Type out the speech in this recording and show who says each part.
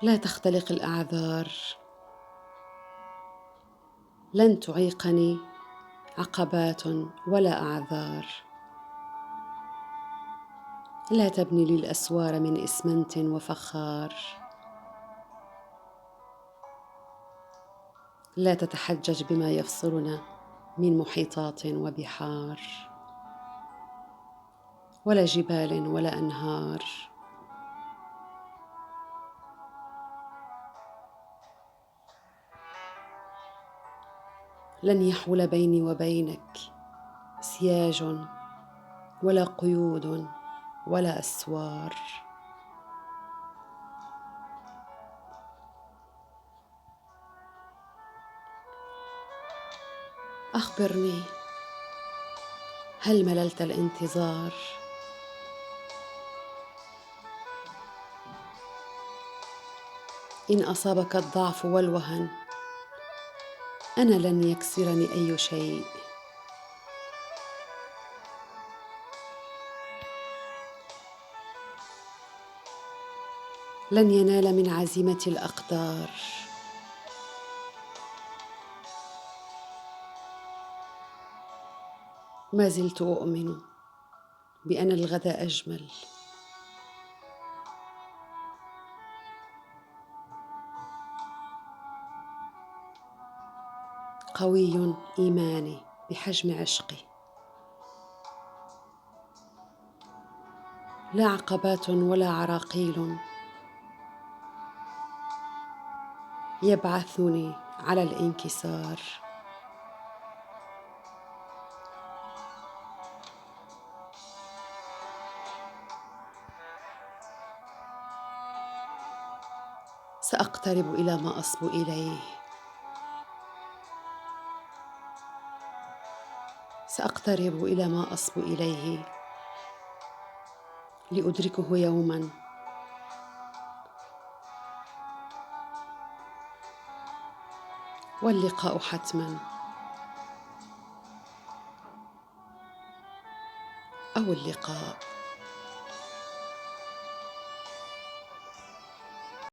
Speaker 1: لا تختلق الأعذار، لن تعيقني عقبات ولا أعذار. لا تبني لي الأسوار من إسمنت وفخار، لا تتحجج بما يفصلنا من محيطات وبحار، ولا جبال ولا أنهار. لن يحول بيني وبينك سياج ولا قيود ولا أسوار. أخبرني، هل مللت الانتظار؟ إن أصابك الضعف والوهن، أنا لن يكسرني أي شيء. لن ينال من عزيمتي الأقدار. ما زلت أؤمن بأن الغد أجمل. قوي إيماني بحجم عشقي. لا عقبات ولا عراقيل يبعثني على الانكسار. سأقترب إلى ما أصبو إليه، سأقترب إلى ما أصبو إليه لأدركه يوما. واللقاء حتما، أو اللقاء.